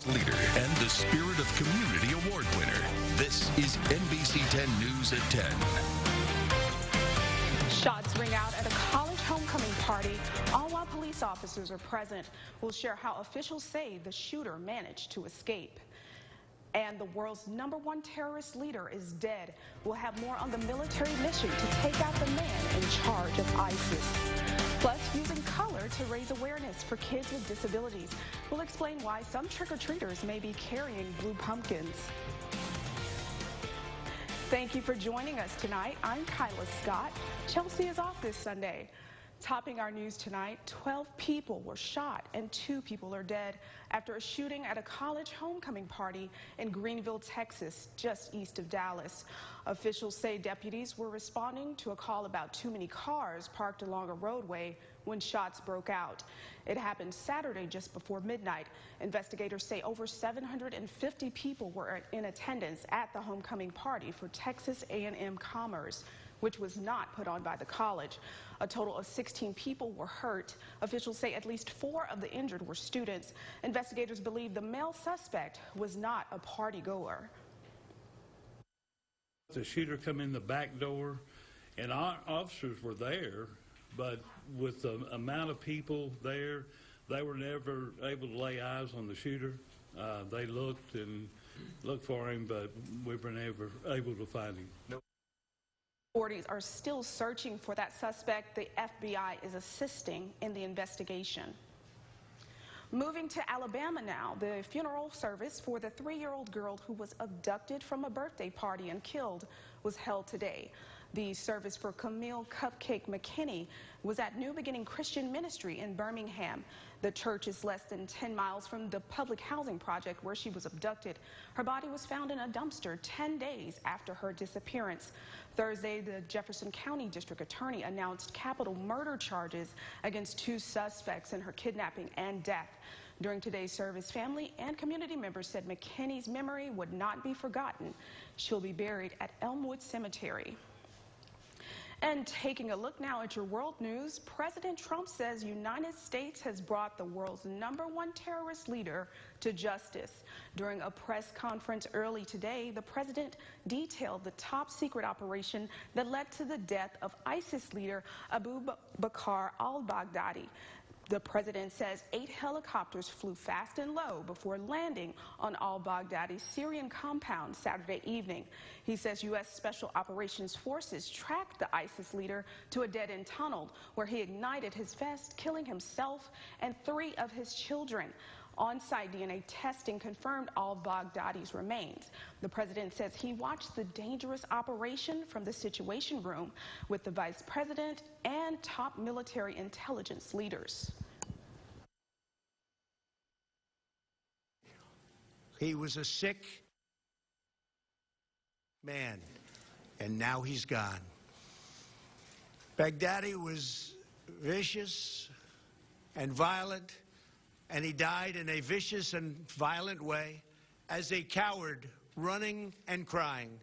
Leader and the Spirit of Community Award winner. This is NBC 10 News at 10. Shots ring out at a college homecoming party, all while police officers are present. We'll share how officials say the shooter managed to escape. And the world's #1 terrorist leader is dead. We'll have more on the military mission to take out the man in charge of ISIS. Plus, using color to raise awareness for kids with disabilities. We'll explain why some trick-or-treaters may be carrying blue pumpkins. Thank you for joining us tonight. I'm Kyla Scott. Chelsea is off this Sunday. Topping our news tonight, 12 people were shot and 2 people are dead after a shooting at a college homecoming party in Greenville, Texas, just east of Dallas. Officials say deputies were responding to a call about too many cars parked along a roadway when shots broke out. It happened Saturday just before midnight. Investigators say over 750 people were in attendance at the homecoming party for Texas A&M Commerce, which was not put on by the college. A total of 16 people were hurt. Officials say at least 4 of the injured were students. Investigators believe the male suspect was not a party goer. The shooter come in the back door, and our officers were there, but with the amount of people there, they were never able to lay eyes on the shooter. They looked for him, but we were never able to find him. Nope. Authorities are still searching for that suspect. The FBI is assisting in the investigation. Moving to Alabama now, the funeral service for the 3-year-old girl who was abducted from a birthday party and killed was held today. The service for Camille Cupcake McKinney was at New Beginning Christian Ministry in Birmingham. The church is less than 10 miles from the public housing project where she was abducted. Her body was found in a dumpster 10 days after her disappearance. Thursday, the Jefferson County District Attorney announced capital murder charges against 2 suspects in her kidnapping and death. During today's service, family and community members said McKinney's memory would not be forgotten. She'll be buried at Elmwood Cemetery. And taking a look now at your world news, President Trump says United States has brought the world's #1 terrorist leader to justice. During a press conference early today, the president detailed the top-secret operation that led to the death of ISIS leader Abu Bakr al-Baghdadi. The president says 8 helicopters flew fast and low before landing on al-Baghdadi's Syrian compound Saturday evening. He says U.S. Special Operations Forces tracked the ISIS leader to a dead-end tunnel where he ignited his vest, killing himself and 3 of his children. On-site DNA testing confirmed al-Baghdadi's remains. The president says he watched the dangerous operation from the Situation Room with the vice president and top military intelligence leaders. He was a sick man, and now he's gone. Baghdadi was vicious and violent, and he died in a vicious and violent way as a coward, running and crying.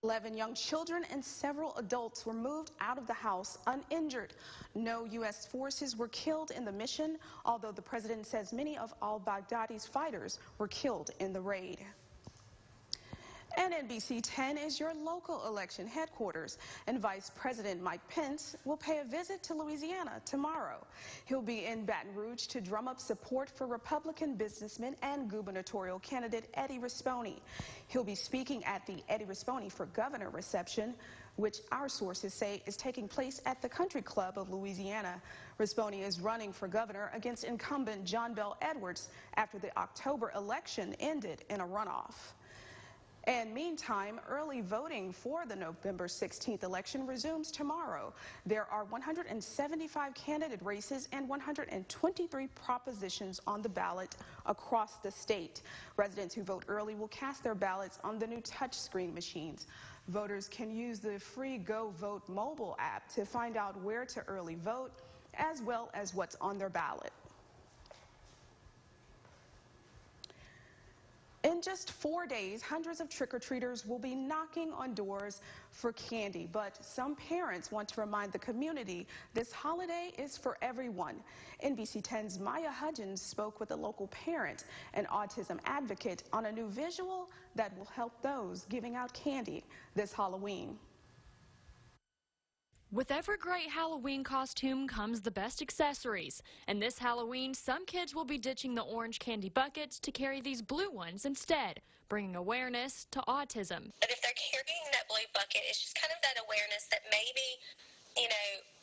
11 young children and several adults were moved out of the house uninjured. No U.S. forces were killed in the mission, although the president says many of al-Baghdadi's fighters were killed in the raid. And NBC 10 is your local election headquarters, and Vice President Mike Pence will pay a visit to Louisiana tomorrow. He'll be in Baton Rouge to drum up support for Republican businessman and gubernatorial candidate Eddie Rispone. He'll be speaking at the Eddie Rispone for Governor reception, which our sources say is taking place at the Country Club of Louisiana. Rispone is running for governor against incumbent John Bel Edwards after the October election ended in a runoff. And meantime, early voting for the November 16th election resumes tomorrow. There are 175 candidate races and 123 propositions on the ballot across the state. Residents who vote early will cast their ballots on the new touchscreen machines. Voters can use the free Go Vote mobile app to find out where to early vote, as well as what's on their ballot. In In just 4 days, hundreds of trick-or-treaters will be knocking on doors for candy. But some parents want to remind the community this holiday is for everyone. NBC 10's Maya Hudgens spoke with a local parent and autism advocate on a new visual that will help those giving out candy this Halloween. With every great Halloween costume comes the best accessories. And this Halloween, some kids will be ditching the orange candy buckets to carry these blue ones instead, bringing awareness to autism. But if they're carrying that blue bucket, it's just kind of that awareness that maybe,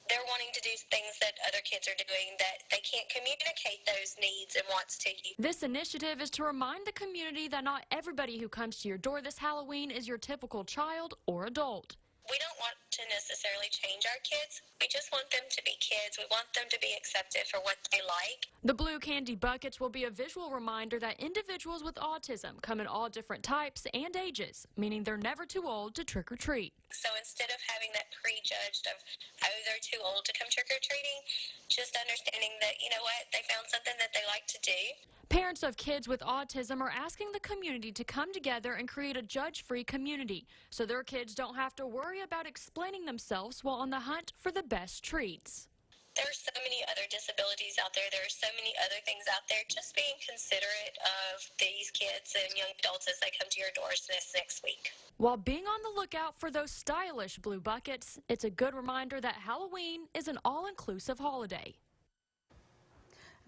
they're wanting to do things that other kids are doing, that they can't communicate those needs and wants to you. This initiative is to remind the community that not everybody who comes to your door this Halloween is your typical child or adult. We don't want to necessarily change our kids. We just want them to be kids. We want them to be accepted for what they like. The blue candy buckets will be a visual reminder that individuals with autism come in all different types and ages, meaning they're never too old to trick or treat. So instead of having that prejudged of, oh, they're too old to come trick-or-treating, just understanding that, you know what, they found something that they like to do. Parents of kids with autism are asking the community to come together and create a judge-free community so their kids don't have to worry about explaining themselves while on the hunt for the best treats. There are so many other disabilities out there. There are so many other things out there. Just being considerate of these kids and young adults as they come to your doors this next week. While being on the lookout for those stylish blue buckets, it's a good reminder that Halloween is an all-inclusive holiday.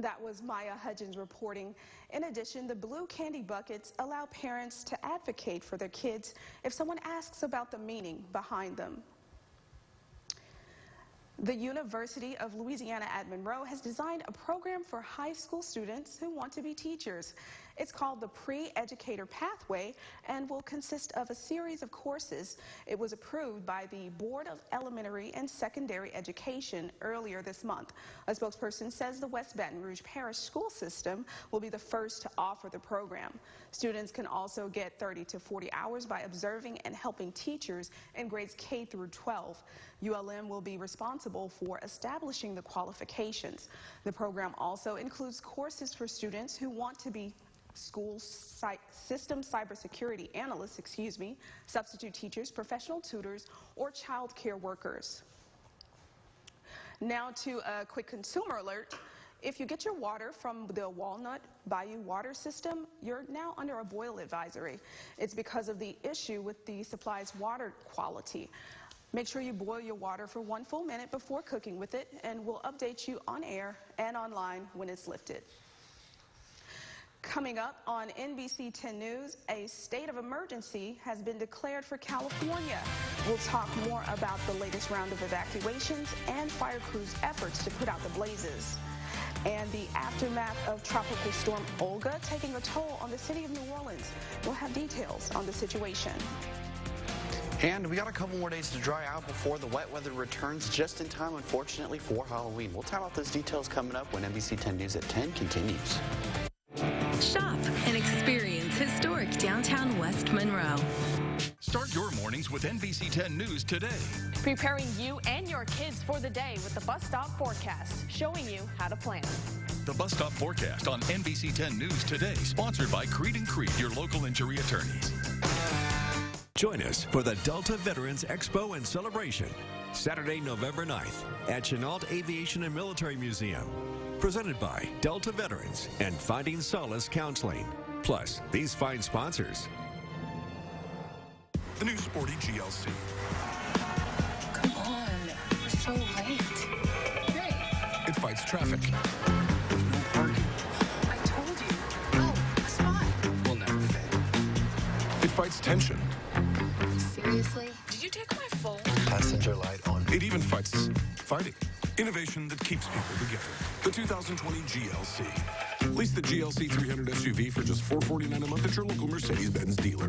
That was Maya Hudgens reporting. In addition, the blue candy buckets allow parents to advocate for their kids if someone asks about the meaning behind them. The University of Louisiana at Monroe has designed a program for high school students who want to be teachers. It's called the Pre-Educator Pathway and will consist of a series of courses. It was approved by the Board of Elementary and Secondary Education earlier this month. A spokesperson says the West Baton Rouge Parish School System will be the first to offer the program. Students can also get 30 to 40 hours by observing and helping teachers in grades K through 12. ULM will be responsible for establishing the qualifications. The program also includes courses for students who want to be school system cybersecurity analysts, substitute teachers, professional tutors, or child care workers. Now to a quick consumer alert. If you get your water from the Walnut Bayou water system, you're now under a boil advisory. It's because of the issue with the supply's water quality. Make sure you boil your water for 1 full minute before cooking with it, and we'll update you on air and online when it's lifted. Coming up on NBC 10 News, a state of emergency has been declared for California. We'll talk more about the latest round of evacuations and fire crews' efforts to put out the blazes. And the aftermath of Tropical Storm Olga taking a toll on the city of New Orleans. We'll have details on the situation. And we got a couple more days to dry out before the wet weather returns, just in time, unfortunately, for Halloween. We'll tell about those details coming up when NBC 10 News at 10 continues. Shop and experience historic downtown West Monroe. Start your mornings with NBC 10 News today. Preparing you and your kids for the day with the Bus Stop Forecast, showing you how to plan. The Bus Stop Forecast on NBC 10 News today, sponsored by Creed & Creed, your local injury attorneys. Join us for the Delta Veterans Expo and Celebration, Saturday, November 9th at Chenault Aviation and Military Museum. Presented by Delta Veterans and Finding Solace Counseling. Plus, these fine sponsors. The new sporty GLC. Come on, we're so late. Great. It fights traffic. There's no parking. I told you. Oh, a spot. Will never fit. It fights tension. Seriously? Did you take my phone? Passenger light on. It even fights fighting. Innovation that keeps people together. The 2020 GLC. Lease the GLC 300 SUV for just $449 a month at your local Mercedes-Benz dealer.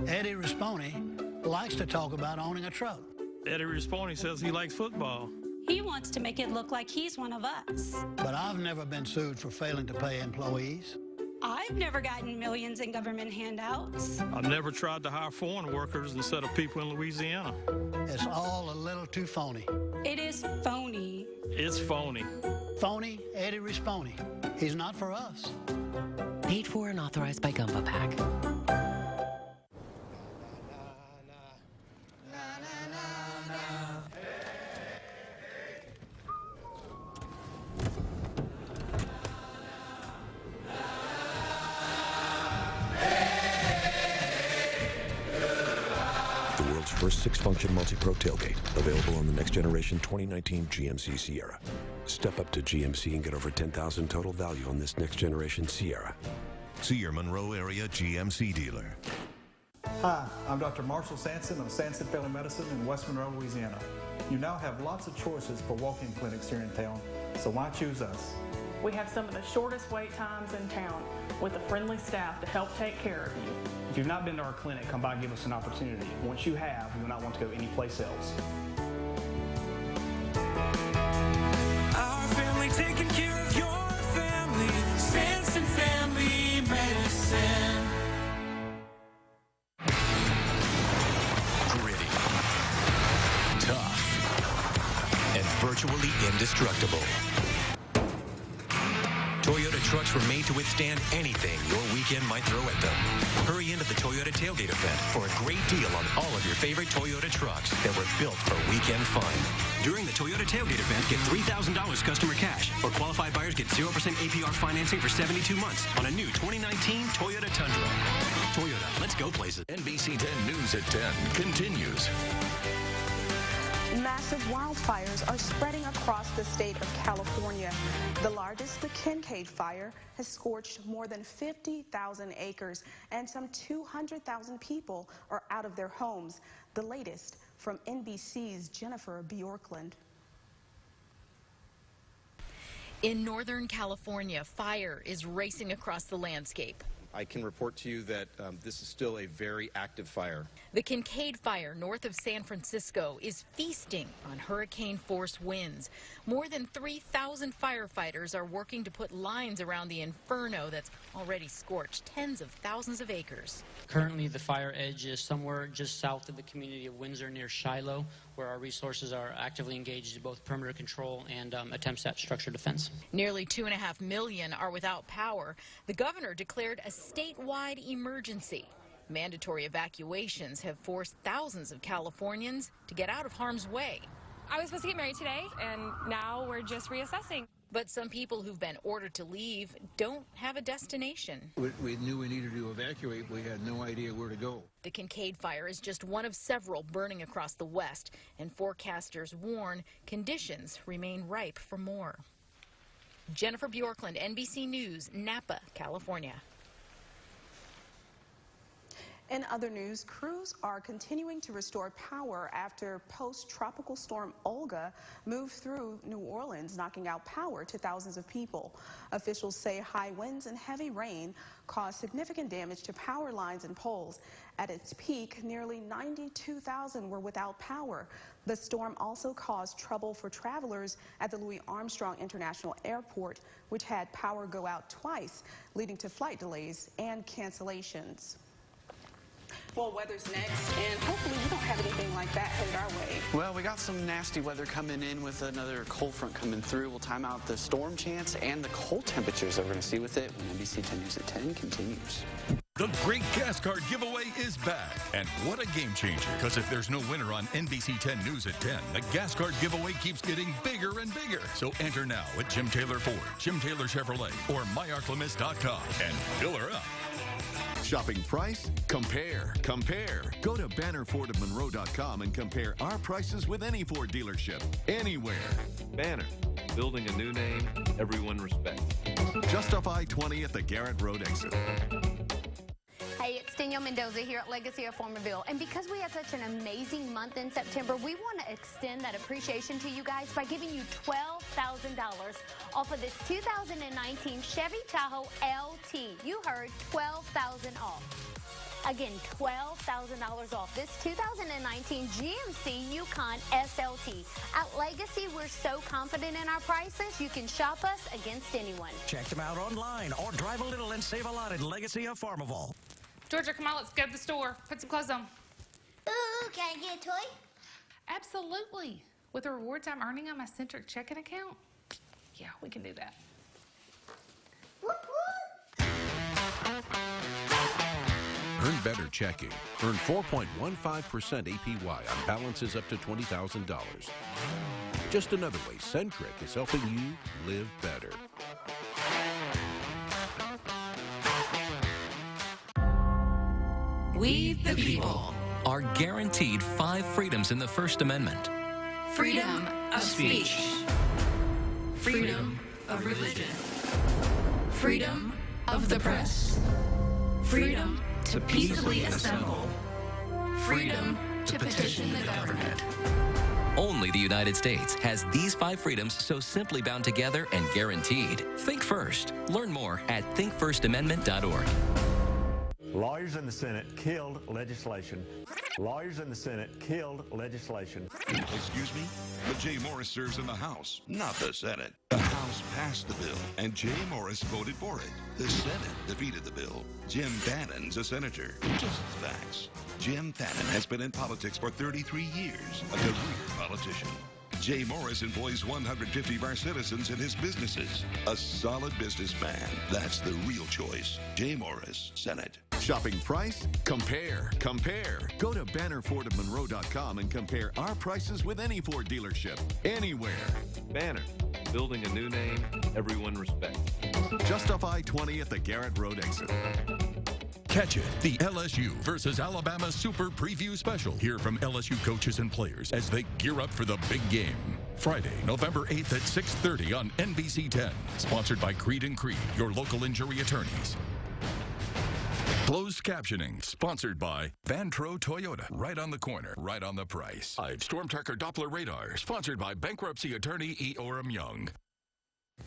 Eddie Risponi likes to talk about owning a truck. Eddie Risponi says he likes football. He wants to make it look like he's one of us. But I've never been sued for failing to pay employees. I've never gotten millions in government handouts. I've never tried to hire foreign workers instead of people in Louisiana. It's all a little too phony. It is phony. It's phony. Phony Eddie Risponi. He's not for us. Paid for and authorized by Gumbo Pack. First six-function multi-pro tailgate, available on the next generation 2019 GMC Sierra. Step up to GMC and get over $10,000 total value on this next generation Sierra. See your Monroe area GMC dealer. Hi, I'm Dr. Marshall Sanson of Sanson Family Medicine in West Monroe, Louisiana. You now have lots of choices for walk-in clinics here in town, so why choose us? We have some of the shortest wait times in town with a friendly staff to help take care of you. If you've not been to our clinic, come by and give us an opportunity. Once you have, you will not want to go anyplace else. Our family taking care of your family. Sanson Family Medicine. Gritty, tough, and virtually indestructible. Toyota trucks were made to withstand anything your weekend might throw at them. Hurry into the Toyota Tailgate event for a great deal on all of your favorite Toyota trucks that were built for weekend fun. During the Toyota Tailgate event, get $3,000 customer cash, or qualified buyers get 0% APR financing for 72 months on a new 2019 Toyota Tundra. Toyota, let's go places. NBC 10 News at 10 continues. Massive wildfires are spreading across the state of California. The largest, the Kincaid fire, has scorched more than 50,000 acres, and some 200,000 people are out of their homes. The latest from NBC's Jennifer Bjorklund. In Northern California, fire is racing across the landscape. I can report to you that this is still a very active fire. The Kincaid fire north of San Francisco is feasting on hurricane-force winds. More than 3,000 firefighters are working to put lines around the inferno that's already scorched tens of thousands of acres. Currently, the fire edge is somewhere just south of the community of Windsor near Shiloh, where our resources are actively engaged in both perimeter control and attempts at structure defense. Nearly 2.5 million are without power. The governor declared a statewide emergency. Mandatory evacuations have forced thousands of Californians to get out of harm's way. I was supposed to get married today, and now we're just reassessing. But some people who've been ordered to leave don't have a destination. We knew we needed to evacuate. We had no idea where to go. The Kincaid fire is just one of several burning across the West, and forecasters warn conditions remain ripe for more. Jennifer Bjorklund, NBC News, Napa, California. In other news, crews are continuing to restore power after post-tropical storm Olga moved through New Orleans, knocking out power to thousands of people. Officials say high winds and heavy rain caused significant damage to power lines and poles. At its peak, nearly 92,000 were without power. The storm also caused trouble for travelers at the Louis Armstrong International Airport, which had power go out twice, leading to flight delays and cancellations. Well, weather's next, and hopefully we don't have anything like that headed our way. Well, we got some nasty weather coming in with another cold front coming through. We'll time out the storm chance and the cold temperatures that we're going to see with it when NBC 10 News at 10 continues. The Great Gas Card Giveaway is back. And what a game changer, because if there's no winner on NBC 10 News at 10, the Gas Card Giveaway keeps getting bigger and bigger. So enter now at Jim Taylor Ford, Jim Taylor Chevrolet, or myarclemis.com and fill her up. Shopping price? Compare. Go to bannerfordofmonroe.com and compare our prices with any Ford dealership, anywhere. Banner, building a new name everyone respects. Just off I-20 at the Garrett Road exit. Hey, it's Danielle Mendoza here at Legacy of Farmerville. And because we had such an amazing month in September, we want to extend that appreciation to you guys by giving you $12,000 off of this 2019 Chevy Tahoe LT. You heard, $12,000 off. Again, $12,000 off this 2019 GMC Yukon SLT. At Legacy, we're so confident in our prices, you can shop us against anyone. Check them out online or drive a little and save a lot at Legacy of Farmerville. Georgia, come on, let's go to the store. Put some clothes on. Ooh, can I get a toy? Absolutely. With the rewards I'm earning on my Centric checking account? Yeah, we can do that. Whoop, whoop. Better checking. Earn 4.15% APY on balances up to $20,000. Just another way Centric is helping you live better. We, the people, are guaranteed 5 freedoms in the First Amendment. Freedom of speech. Freedom of religion. Freedom of the press. Freedom to peaceably assemble. Freedom to petition the government. Only the United States has these 5 freedoms so simply bound together and guaranteed. Think first. Learn more at thinkfirstamendment.org. Lawyers in the Senate killed legislation. Lawyers in the Senate killed legislation. Excuse me? But Jay Morris serves in the House, not the Senate. The House passed the bill, and Jay Morris voted for it. The Senate defeated the bill. Jim Bannon's a senator. Just facts. Jim Bannon has been in politics for 33 years, a career politician. Jay Morris employs 150 of our citizens in his businesses. A solid businessman. That's the real choice. Jay Morris, Senate. Shopping price? Compare. Go to bannerfordofmonroe.com and compare our prices with any Ford dealership, anywhere. Banner, building a new name everyone respects. Just off I-20 at the Garrett Road exit. Catch it, the LSU versus Alabama Super Preview Special. Hear from LSU coaches and players as they gear up for the big game. Friday, November 8th at 6:30 on NBC 10. Sponsored by Creed & Creed, your local injury attorneys. Closed captioning, sponsored by Vantro Toyota. Right on the corner, right on the price. Storm Tracker Doppler Radar, sponsored by bankruptcy attorney E. Orem Young.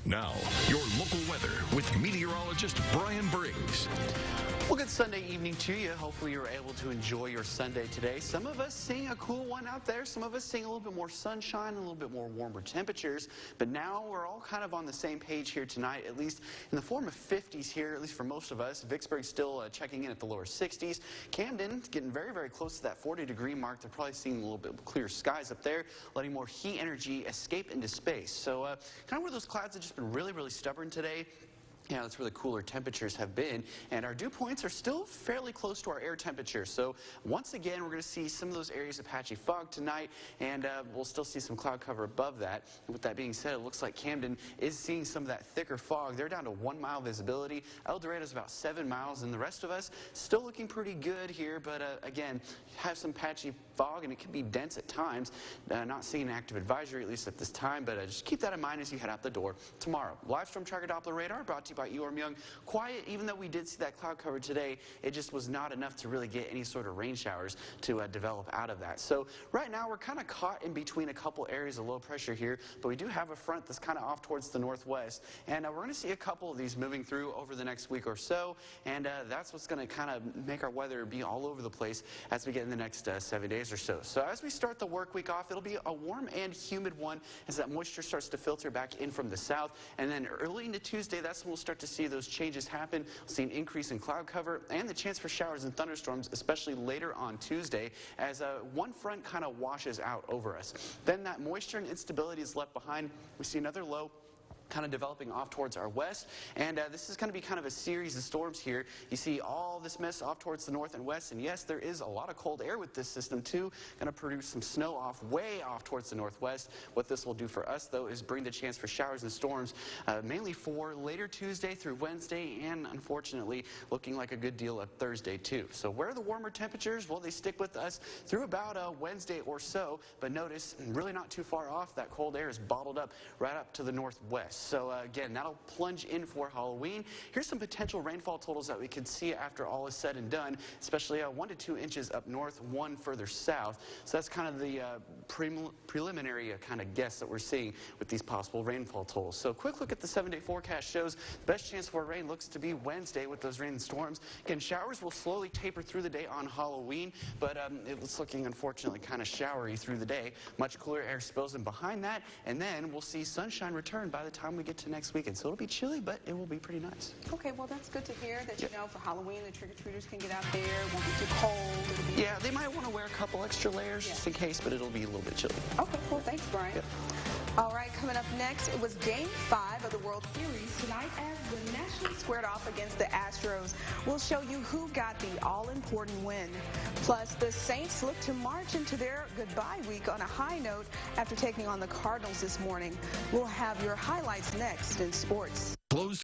Now, your local weather with meteorologist Brian Briggs. Well, good Sunday evening to you. Hopefully you're able to enjoy your Sunday today. Some of us seeing a cool one out there. Some of us seeing a little bit more sunshine, a little bit more warmer temperatures. But now we're all kind of on the same page here tonight, at least in the form of 50s here, at least for most of us. Vicksburg still checking in at the lower 60s. Camden getting very, very close to that 40-degree mark. They're probably seeing a little bit clear skies up there, letting more heat energy escape into space. So kind of where those clouds have just been really, really stubborn today. Yeah, that's where the cooler temperatures have been, and our dew points are still fairly close to our air temperature. So once again, we're going to see some of those areas of patchy fog tonight, and we'll still see some cloud cover above that. And with that being said, it looks like Camden is seeing some of that thicker fog. They're down to 1 mile visibility. El Dorado's about 7 miles, and the rest of us still looking pretty good here, but again, have some patchy fog, and it can be dense at times. Not seeing an active advisory, at least at this time, but just keep that in mind as you head out the door tomorrow. Live Storm Tracker Doppler Radar brought to you by E. Orem Young. Quiet, even though we did see that cloud cover today, it just was not enough to really get any sort of rain showers to develop out of that. So right now we're kind of caught in between a couple areas of low pressure here, but we do have a front that's kind of off towards the northwest, and we're going to see a couple of these moving through over the next week or so, and that's what's going to kind of make our weather be all over the place as we get in the next 7 days or so. So as we start the work week off, it'll be a warm and humid one as that moisture starts to filter back in from the south, and then early into Tuesday, that's when we'll start to see those changes happen. We'll see an increase in cloud cover and the chance for showers and thunderstorms, especially later on Tuesday, as one front kind of washes out over us. Then that moisture and instability is left behind. We see another low kind of developing off towards our west, and this is going to be kind of a series of storms here. You see all this mess off towards the north and west, and yes, there is a lot of cold air with this system too, going to produce some snow way off towards the northwest. What this will do for us, though, is bring the chance for showers and storms, mainly for later Tuesday through Wednesday, and unfortunately, looking like a good deal of Thursday too. So where are the warmer temperatures? Well, they stick with us through about Wednesday or so, but notice, really not too far off, that cold air is bottled up right up to the northwest. So again, that'll plunge in for Halloween. Here's some potential rainfall totals that we could see after all is said and done, especially 1 to 2 inches up north, 1 further south. So that's kind of the preliminary kind of guess that we're seeing with these possible rainfall totals. So quick look at the 7-day forecast shows the best chance for rain looks to be Wednesday with those rain and storms. Again, showers will slowly taper through the day on Halloween, but it's looking unfortunately kind of showery through the day. Much cooler air spills in behind that, and then we'll see sunshine return by the time we get to next weekend. So it'll be chilly, but it will be pretty nice. Okay, well, that's good to hear that, you know, for Halloween, the trick-or-treaters can get out there. It won't be too cold. Yeah, they might want to wear a couple extra layers just in case, but it'll be a little bit chilly. Okay, cool. Thanks, Brian. Yep. All right, coming up next, it was Game 5 of the World Series tonight as the Nationals squared off against the Astros. We'll show you who got the all-important win. Plus, the Saints look to march into their goodbye week on a high note after taking on the Cardinals this morning. We'll have your highlights next in sports. Closed